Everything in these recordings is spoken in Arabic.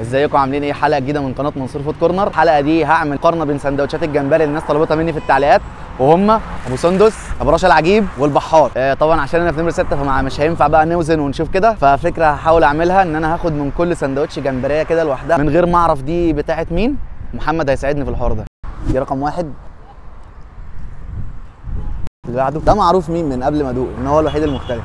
ازيكم عاملين ايه؟ حلقه جديده من قناه منصور فود كورنر. الحلقه دي هعمل مقارنه بين سندوتشات الجمبري اللي الناس طلبتها مني في التعليقات، وهم ابو سندس، ابو رشا العجيب، والبحار. طبعا عشان انا في نمره 6 فمش هينفع بقى نوزن ونشوف كده، ففكره هحاول اعملها ان انا هاخد من كل سندوتش جمبريه كده لوحدها من غير ما اعرف دي بتاعه مين. محمد هيساعدني في الحوار ده. دي رقم واحد. اللي بعده ده معروف مين من قبل ما ادوق ان هو الوحيد المختلف.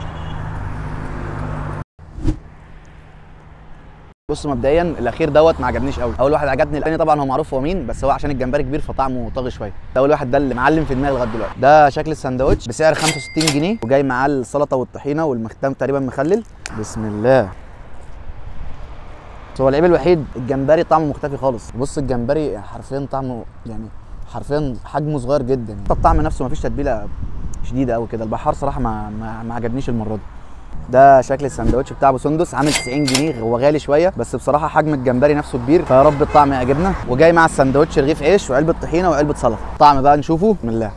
بص مبدئيا الاخير دوت ما عجبنيش قوي. اول واحد عجبني، الثاني طبعا هو معروف هو مين، بس هو عشان الجمبري كبير فطعمه طاغي شويه. اول واحد ده اللي معلم في دماغي لغايه دلوقتي. ده شكل الساندوتش بسعر 65 جنيه وجاي معاه السلطه والطحينه والمختم تقريبا مخلل. بسم الله. هو العيب الوحيد الجمبري طعمه مختفي خالص. بص الجمبري حرفيا طعمه يعني حرفيا حجمه صغير جدا. الطعم نفسه ما فيش تتبيله شديده قوي كده. البحار صراحه ما عجبنيش المره دي. ده شكل الساندوتش بتاع ابو سندس، عامل 90 جنيه. هو غالي شويه بس بصراحه حجم الجمبري نفسه كبير، فيا رب الطعم يعجبنا. وجاي مع الساندوتش رغيف عيش وعلبه طحينه وعلبه سلطه. الطعم بقى نشوفه. بسم الله.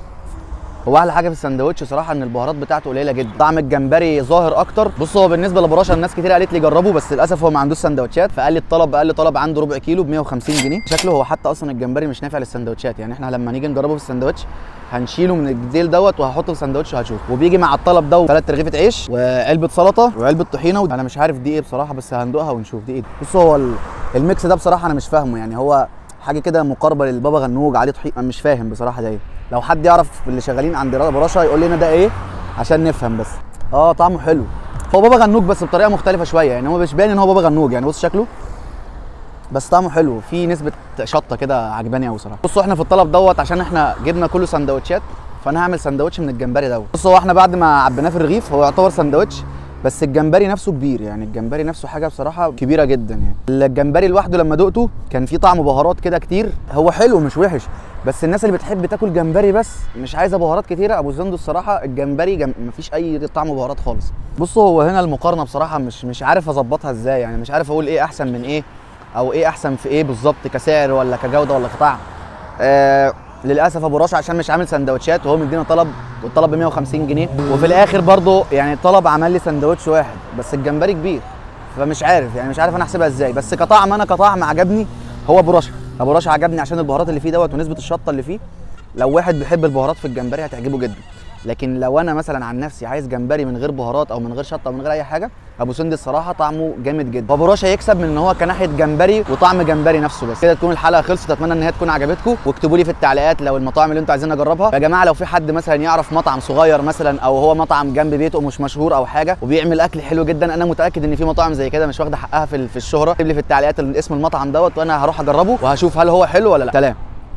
هو احلى حاجه في الساندوتش صراحه ان البهارات بتاعته قليله جدا. طعم الجمبري ظاهر اكتر. بص هو بالنسبه لابو رشا الناس كتير قالت لي جربه، بس للاسف هو ما عندوش سندوتشات، فقال لي الطلب اقل طلب عنده ربع كيلو ب 150 جنيه. شكله هو حتى اصلا الجمبري مش نافع للسندوتشات، يعني احنا لما نيجي نجربه في السندوتش هنشيله من الديل دوت وهحطه في سندوتش وهشوف. وبيجي مع الطلب ده 3 رغيفه عيش وعلبه سلطه وعلبه طحينه. انا مش عارف دي ايه بصراحه، بس هندوقها ونشوف دي ايه. بص هو الميكس ده بصراحه انا مش فاهمه، يعني هو حاجه كده مقاربه للبابا غنوج عليه طحين. انا مش فاهم بصراحه ده ايه. لو حد يعرف اللي شغالين عند ابو رشا يقول لنا ده ايه عشان نفهم. بس طعمه حلو. هو بابا غنوج بس بطريقه مختلفه شويه، يعني هو مش باين ان هو بابا غنوج، يعني بص شكله بس طعمه حلو، في نسبه شطه كده عجباني قوي صراحه. بصوا احنا في الطلب دوت عشان احنا جبنا كله سندوتشات، فانا هعمل سندوتش من الجمبري دوت. بصوا هو احنا بعد ما عبيناه في الرغيف هو يعتبر سندوتش، بس الجمبري نفسه كبير، يعني الجمبري نفسه حاجه بصراحه كبيره جدا. يعني الجمبري لوحده لما دقته كان فيه طعم بهارات كده كتير. هو حلو مش وحش، بس الناس اللي بتحب تاكل جمبري بس مش عايزه بهارات كتيره، ابو سندس الصراحه الجمبري مفيش اي طعم بهارات خالص. بصوا هو هنا المقارنه بصراحه مش عارف اظبطها ازاي، يعني مش عارف اقول ايه احسن من ايه، او ايه احسن في ايه بالظبط، كسعر ولا كجوده ولا كطعم. للاسف ابو رشا عشان مش عامل سندوتشات وهو مدينا طلب، والطلب ب 150 جنيه، وفي الاخر برضه يعني الطلب عمل لي سندوتش واحد بس الجمبري كبير، فمش عارف يعني مش عارف انا احسبها ازاي. بس كطعم انا كطعم عجبني هو ابو رشا. ابو رشا عجبني عشان البهارات اللي فيه دوت ونسبه الشطه اللي فيه. لو واحد بيحب البهارات في الجمبري هتعجبه جدا، لكن لو انا مثلا عن نفسي عايز جمبري من غير بهارات او من غير شطه او من غير اي حاجه، ابو سندس صراحه طعمه جامد جدا. ابو رشا يكسب من ان هو كناحيه جمبري وطعم جمبري نفسه. بس كده تكون الحلقه خلصت، اتمنى ان هي تكون عجبتكم، واكتبوا لي في التعليقات لو المطاعم اللي انتوا عايزين اجربها. يا جماعه لو في حد مثلا يعرف مطعم صغير مثلا، او هو مطعم جنب بيته مش مشهور او حاجه وبيعمل اكل حلو جدا، انا متاكد ان في مطاعم زي كده مش واخده حقها في الشهره، اكتب لي في التعليقات اسم المطعم دوت وانا هروح اجربه وهشوف هل هو حلو ولا لا. سلام.